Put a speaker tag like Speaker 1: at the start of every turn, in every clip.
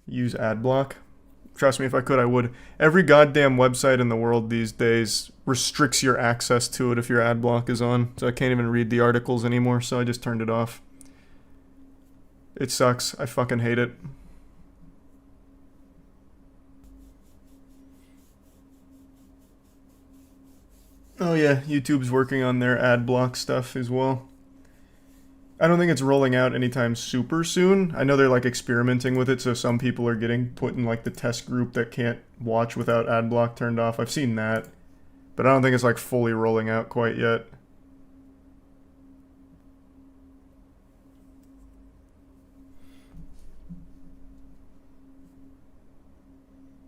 Speaker 1: Use ad block. Trust me, if I could, I would. Every goddamn website in the world these days restricts your access to it if your ad block is on. So I can't even read the articles anymore, so I just turned it off. It sucks. I fucking hate it. Oh yeah, YouTube's working on their ad block stuff as well. I don't think it's rolling out anytime super soon. I know they're like experimenting with it, so some people are getting put in like the test group that can't watch without ad block turned off. I've seen that, but I don't think it's like fully rolling out quite yet.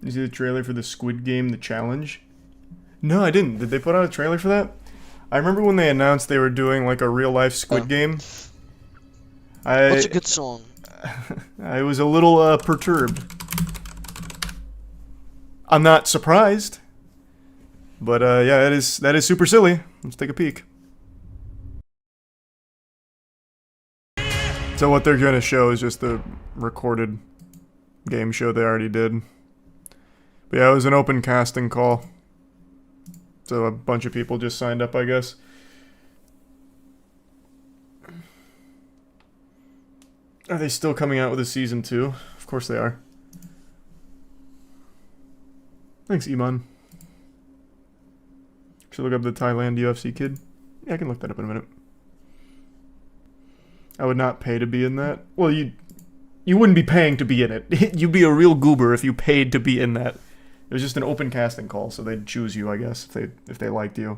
Speaker 1: You see the trailer for the Squid Game, the challenge? No, I didn't. Did they put out a trailer for that? I remember when they announced they were doing like a real life Squid Game.
Speaker 2: What's
Speaker 1: I
Speaker 2: a good song?
Speaker 1: I was a little perturbed. I'm not surprised, but yeah, that is super silly. Let's take a peek. So what they're gonna show is just the recorded game show they already did. But yeah, it was an open casting call. So a bunch of people just signed up, I guess. Are they still coming out with a season 2? Of course they are. Thanks, Iman. Should look up the Thailand UFC kid. Yeah, I can look that up in a minute. I would not pay to be in that. Well, you wouldn't be paying to be in it. You'd be a real goober if you paid to be in that. It was just an open casting call, so they'd choose you, I guess, if they liked you.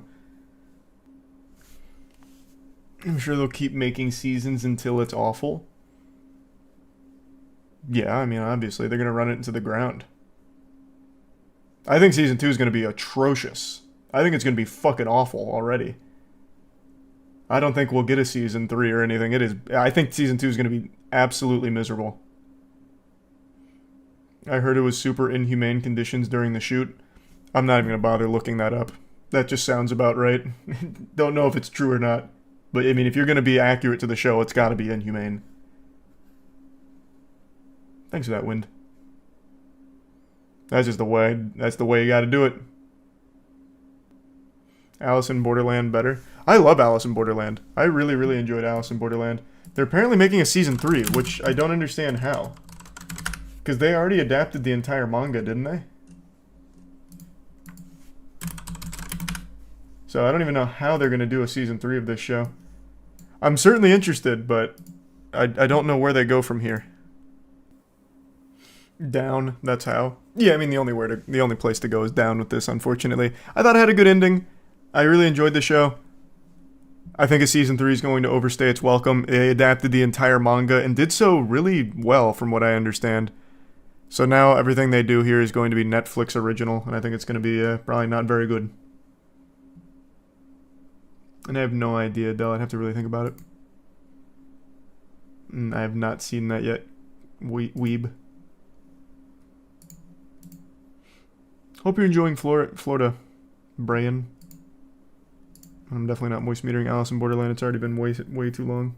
Speaker 1: I'm sure they'll keep making seasons until it's awful. Yeah, I mean, obviously, they're going to run it into the ground. I think season 2 is going to be atrocious. I think it's going to be fucking awful already. I don't think we'll get a season 3 or anything. I think season 2 is going to be absolutely miserable. I heard it was super inhumane conditions during the shoot. I'm not even going to bother looking that up. That just sounds about right. Don't know if it's true or not. But, I mean, if you're going to be accurate to the show, it's got to be inhumane. Thanks for that, Wind. That's just the way. That's the way you got to do it. Alice in Borderland better. I love Alice in Borderland. I really, really enjoyed Alice in Borderland. They're apparently making a season 3, which I don't understand how. Because they already adapted the entire manga, didn't they? So I don't even know how they're going to do a season 3 of this show. I'm certainly interested, but I don't know where they go from here. Down, that's how. Yeah, I mean the only place to go is down with this, unfortunately. I thought it had a good ending. I really enjoyed the show. I think a season 3 is going to overstay its welcome. They adapted the entire manga and did so really well from what I understand. So now everything they do here is going to be Netflix original, and I think it's going to be probably not very good. And I have no idea, Del. I'd have to really think about it. I have not seen that yet. Weeb. Hope you're enjoying Florida, Brian. I'm definitely not moist metering Alice in Borderland. It's already been way too long.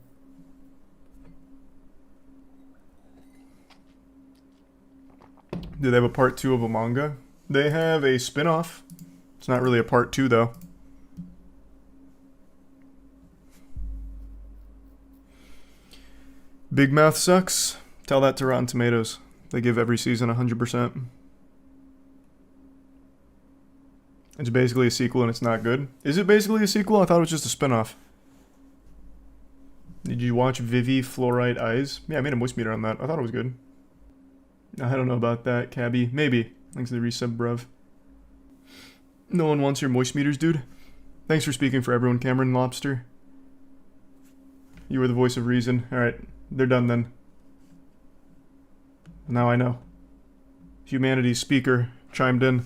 Speaker 1: Do they have a part 2 of a manga? They have a spin-off. It's not really a part 2 though. Big Mouth sucks. Tell that to Rotten Tomatoes. They give every season 100%. It's basically a sequel and it's not good. Is it basically a sequel? I thought it was just a spin-off. Did you watch Vivi Fluorite Eyes? Yeah, I made a moist meter on that. I thought it was good. I don't know about that, Cabby. Maybe. Thanks to the resub, bruv. No one wants your moist meters, dude. Thanks for speaking for everyone, Cameron Lobster. You were the voice of reason. Alright, they're done then. Now I know. Humanity's speaker chimed in.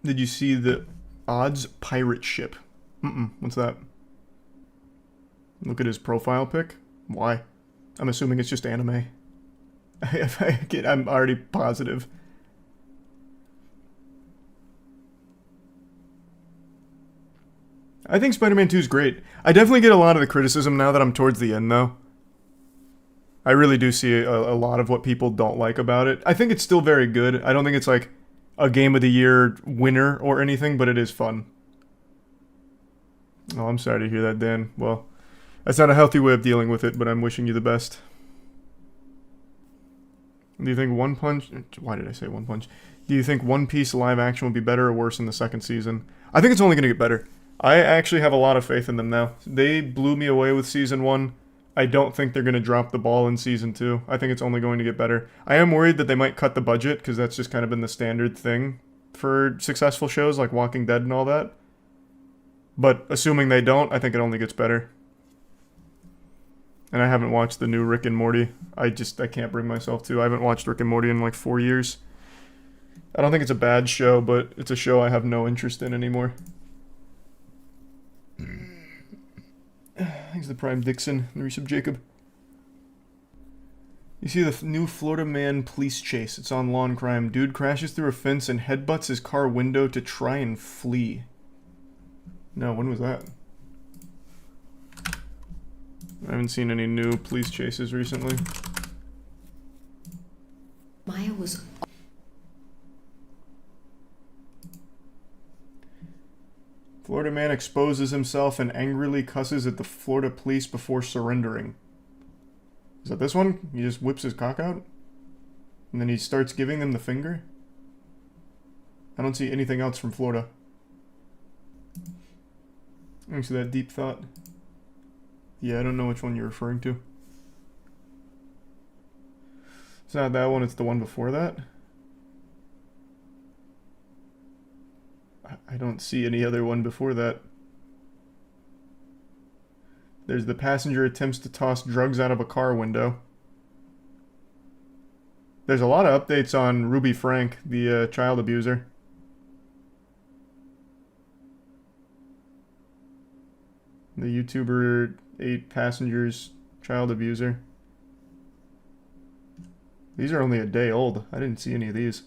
Speaker 1: Did you see the Odds pirate ship? What's that? Look at his profile pic. Why? I'm assuming it's just anime. I'm already positive. I think Spider-Man 2 is great. I definitely get a lot of the criticism now that I'm towards the end, though. I really do see a lot of what people don't like about it. I think it's still very good. I don't think it's like a Game of the Year winner or anything, but it is fun. Oh, I'm sorry to hear that, Dan. Well, that's not a healthy way of dealing with it, but I'm wishing you the best. Do you think One Punch... Why did I say One Punch? Do you think One Piece live action will be better or worse in the second season? I think it's only going to get better. I actually have a lot of faith in them now. They blew me away with season 1. I don't think they're going to drop the ball in season 2. I think it's only going to get better. I am worried that they might cut the budget, because that's just kind of been the standard thing for successful shows like Walking Dead and all that. But assuming they don't, I think it only gets better. And I haven't watched the new Rick and Morty. I can't bring myself to. I haven't watched Rick and Morty in like 4 years. I don't think it's a bad show, but it's a show I have no interest in anymore. Thanks to Prime Dixon and Resub Jacob. You see the new Florida man police chase. It's on Lawn Crime. Dude crashes through a fence and headbutts his car window to try and flee. No, when was that? I haven't seen any new police chases recently.
Speaker 3: Maya was...
Speaker 1: Florida man exposes himself and angrily cusses at the Florida police before surrendering. Is that this one? He just whips his cock out? And then he starts giving them the finger? I don't see anything else from Florida. Thanks for that deep thought. Yeah, I don't know which one you're referring to. It's not that one, it's the one before that. I don't see any other one before that. There's the passenger attempts to toss drugs out of a car window. There's a lot of updates on Ruby Frank, the child abuser. The YouTuber 8 passengers child abuser. These are only a day old. I didn't see any of these.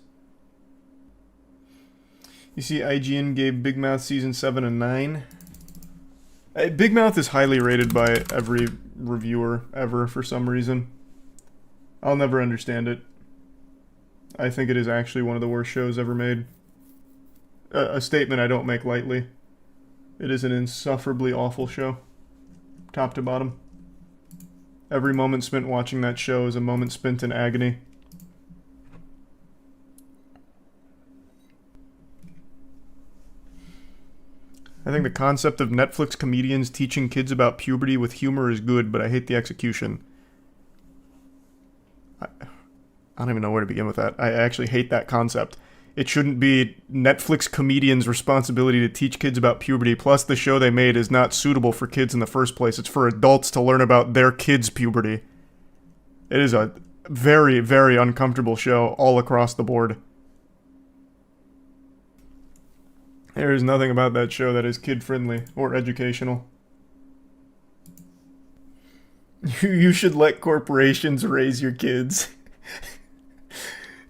Speaker 1: You see IGN gave Big Mouth Season 7 a 9. Big Mouth is highly rated by every reviewer ever for some reason. I'll never understand it. I think it is actually one of the worst shows ever made. A statement I don't make lightly. It is an insufferably awful show. Top to bottom. Every moment spent watching that show is a moment spent in agony. I think the concept of Netflix comedians teaching kids about puberty with humor is good, but I hate the execution. I don't even know where to begin with that. I actually hate that concept. It shouldn't be Netflix comedians' responsibility to teach kids about puberty, plus the show they made is not suitable for kids in the first place. It's for adults to learn about their kids' puberty. It is a very, very uncomfortable show all across the board. There is nothing about that show that is kid-friendly or educational. You should let corporations raise your kids.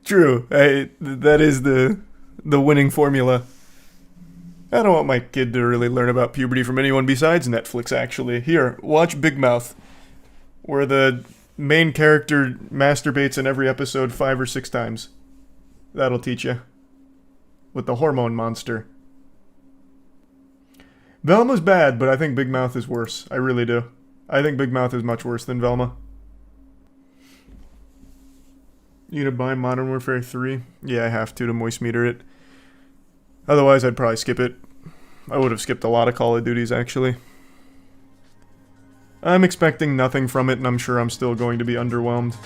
Speaker 1: True. That is the winning formula. I don't want my kid to really learn about puberty from anyone besides Netflix, actually. Here, watch Big Mouth, where the main character masturbates in every episode 5 or 6 times. That'll teach you. With the hormone monster. Velma's bad, but I think Big Mouth is worse. I really do. I think Big Mouth is much worse than Velma. You gonna buy Modern Warfare 3? Yeah, I have to moist meter it. Otherwise, I'd probably skip it. I would have skipped a lot of Call of Duties, actually. I'm expecting nothing from it, and I'm sure I'm still going to be underwhelmed.